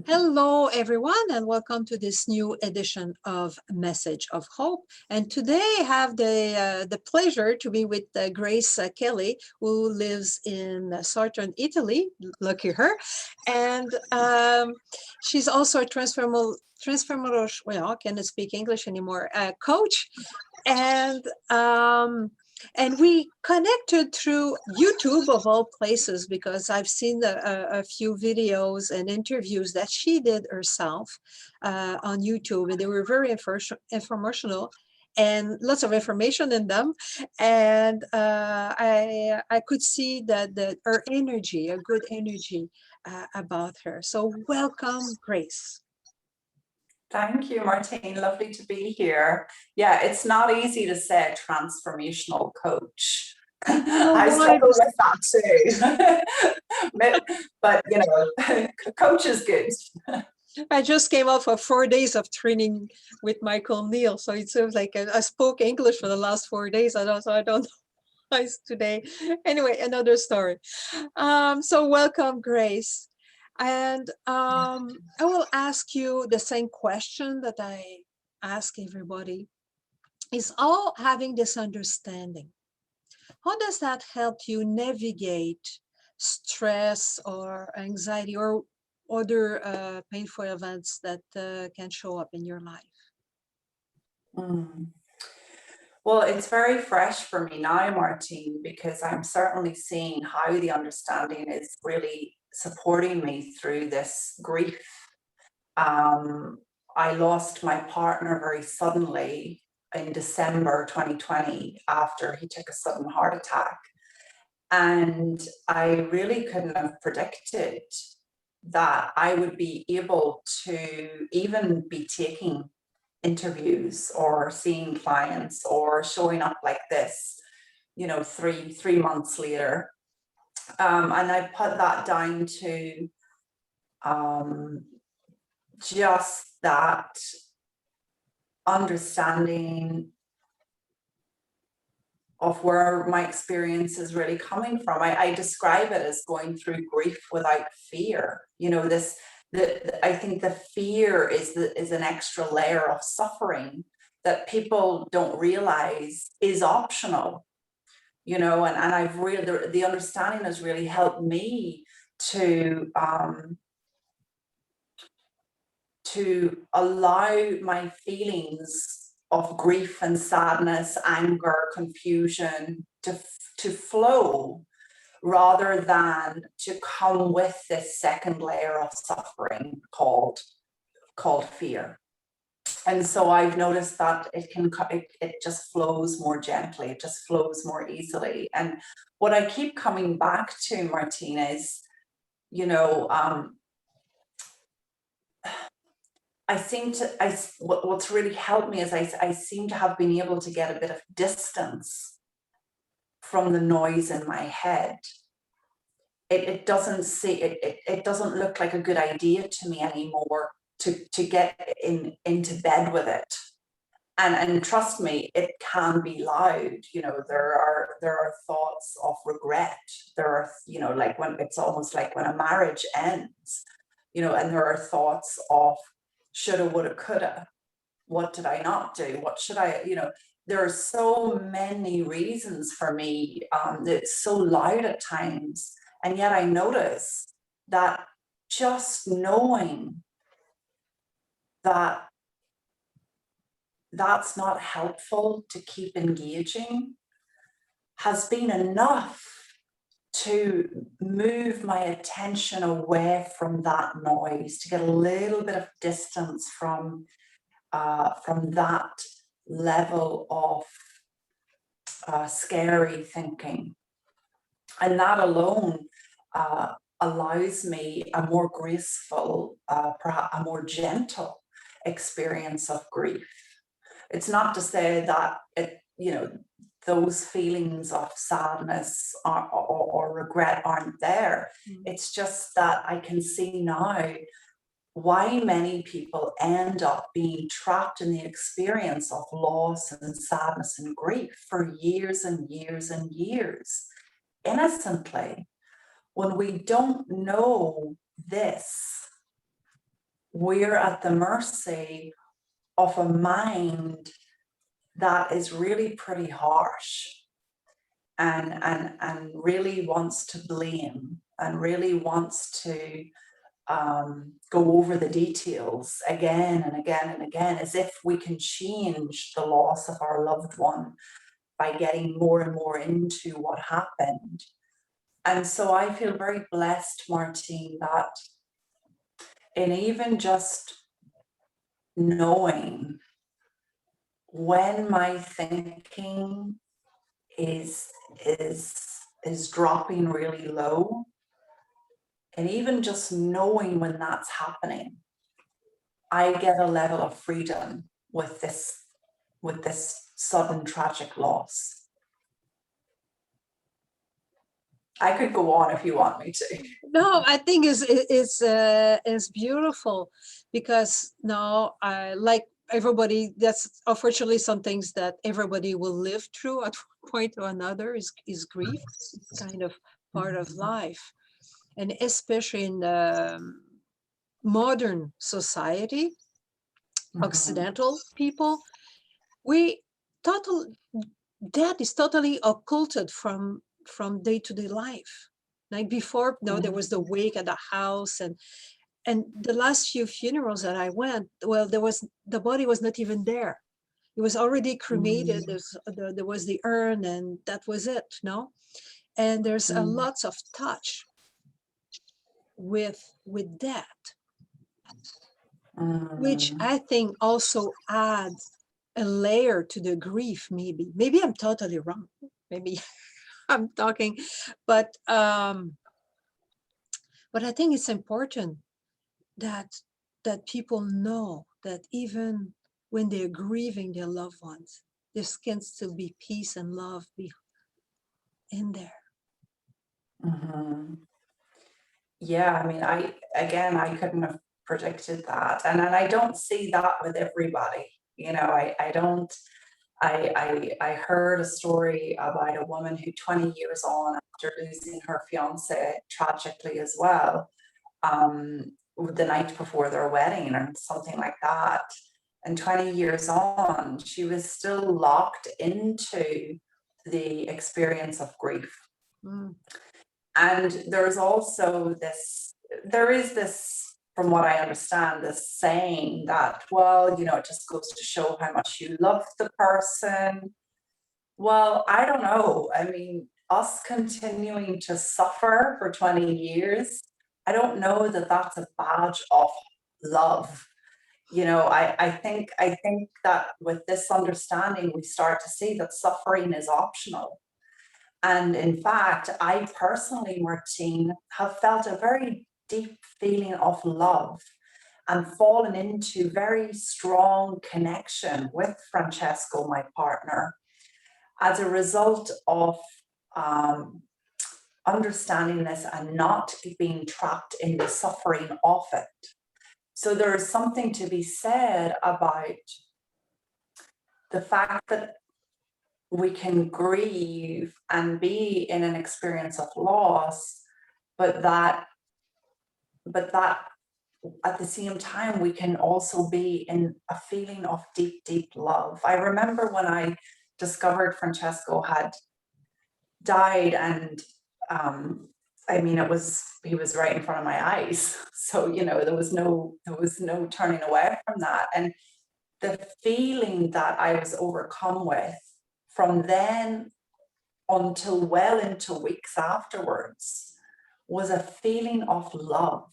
Hello, everyone, and welcome to this new edition of Message of Hope. And today I have the pleasure to be with Grace Kelly, who lives in southern Italy. Lucky her. And she's also a well, I cannot speak English anymore, coach. And and we connected through YouTube of all places because I've seen a few videos and interviews that she did herself on YouTube, and they were very informational and lots of information in them. And I could see that her energy, a good energy about her. So welcome, Grace. Thank you, Martine. Lovely to be here. Yeah, it's not easy to say transformational coach. I struggle with that too. But you know, coach is good. I just came out for 4 days of training with Michael Neal. So it seems like I spoke English for the last 4 days. I don't know today. Anyway, another story. So welcome, Grace. And I will ask you the same question that I ask everybody. Is all having this understanding? How does that help you navigate stress or anxiety or other painful events that can show up in your life? Well, it's very fresh for me now, Martine, because I'm certainly seeing how the understanding is really supporting me through this grief. I lost my partner very suddenly in December 2020 after he took a sudden heart attack. And I really couldn't have predicted that I would be able to even be taking interviews or seeing clients or showing up like this, you know, three months later. And I put that down to just that understanding of where my experience is really coming from. I describe it as going through grief without fear. You know, I think the fear is an extra layer of suffering that people don't realize is optional. You know, and I've really the understanding has really helped me to allow my feelings of grief and sadness, anger, confusion to flow, rather than to come with this second layer of suffering called fear. And so I've noticed that it just flows more gently, it just flows more easily. And what I keep coming back to, Martine, is, you know, what's really helped me is I seem to have been able to get a bit of distance from the noise in my head. It doesn't look like a good idea to me anymore to get into bed with it. And trust me, it can be loud. You know, there are thoughts of regret. There are, you know, like when it's almost like when a marriage ends, you know, and there are thoughts of shoulda, woulda, coulda. What did I not do? What should I, you know, there are so many reasons for me. It's so loud at times. And yet I notice that just knowing that that's not helpful to keep engaging has been enough to move my attention away from that noise, to get a little bit of distance from that level of scary thinking. And that alone allows me a more graceful, perhaps a more gentle experience of grief. It's not to say that those feelings of sadness or regret aren't there. It's just that I can see now why many people end up being trapped in the experience of loss and sadness and grief for years and years and years, innocently, when we don't know this. we're at the mercy of a mind that is really pretty harsh and really wants to blame and really wants to go over the details again and again and again, as if we can change the loss of our loved one by getting more and more into what happened. And so I feel very blessed, Martine, that in even just knowing when my thinking is dropping really low, and even just knowing when that's happening, I get a level of freedom with this sudden tragic loss. I could go on if you want me to. No, I think is beautiful, because now I like everybody. That's unfortunately some things that everybody will live through at one point or another is grief. It's kind of part of life, and especially in modern society, Occidental people, we total death is totally occulted from day-to-day life. Like before, no, there was the wake at the house, and the last few funerals that I went, well, the body was not even there. It was already cremated. There was the urn, and that was it. No, and there's a lots of touch with death, which I think also adds a layer to the grief. Maybe I'm totally wrong. Maybe I'm talking, but I think it's important that people know that even when they're grieving their loved ones, there can still be peace and love in there. Yeah, I mean, I couldn't have predicted that, and I don't see that with everybody. You know, I don't. I heard a story about a woman who 20 years on, after losing her fiance tragically as well, the night before their wedding or something like that, and 20 years on, she was still locked into the experience of grief. And there's also there is this, from what I understand, this saying that, well, you know, it just goes to show how much you love the person. Well, I don't know. I mean, us continuing to suffer for 20 years, I don't know that that's a badge of love. You know, I think that with this understanding, we start to see that suffering is optional. And in fact, I personally, Martine, have felt a very deep feeling of love and fallen into very strong connection with Francesco, my partner, as a result of understanding this and not being trapped in the suffering of it. So there is something to be said about the fact that we can grieve and be in an experience of loss, but that at the same time we can also be in a feeling of deep, deep love. I remember when I discovered Francesco had died, and I mean, he was right in front of my eyes. So, you know, there was no turning away from that. And the feeling that I was overcome with from then until well into weeks afterwards was a feeling of love.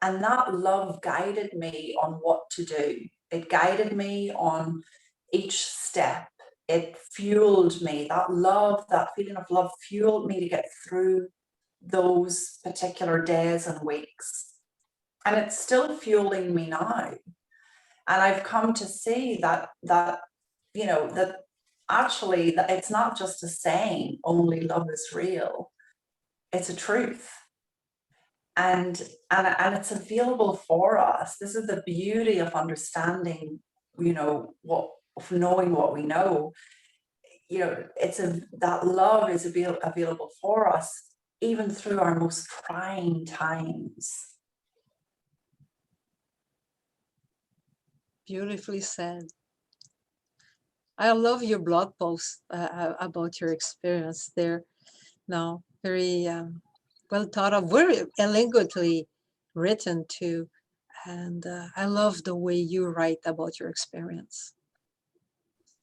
And that love guided me on what to do. It guided me on each step. It fueled me. That love, that feeling of love fueled me to get through those particular days and weeks. And it's still fueling me now. And I've come to see that you know, that actually that it's not just a saying, only love is real. It's a truth. And it's available for us. This is the beauty of understanding, you know, of knowing what we know. You know, that love is available for us even through our most trying times. Beautifully said. I love your blog post about your experience there. Now, very well thought of, very elegantly written too. And I love the way you write about your experience.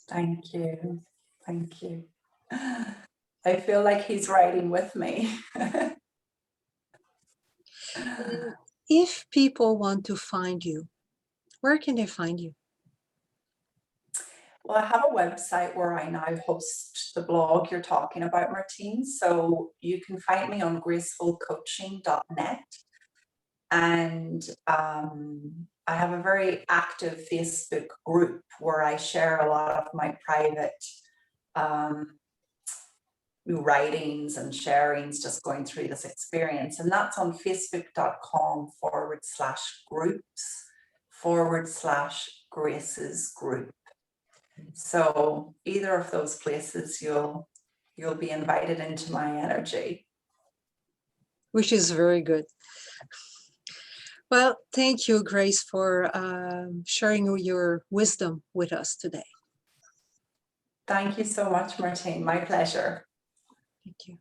Thank you. Thank you. I feel like he's writing with me. And if people want to find you, where can they find you? Well, I have a website where I now host the blog you're talking about, Martine. So you can find me on gracefulcoaching.net. And I have a very active Facebook group where I share a lot of my private writings and sharings just going through this experience. And that's on facebook.com/groups/Grace's group. So either of those places, you'll be invited into my energy. Which is very good. Well, thank you, Grace, for sharing your wisdom with us today. Thank you so much, Martine. My pleasure. Thank you.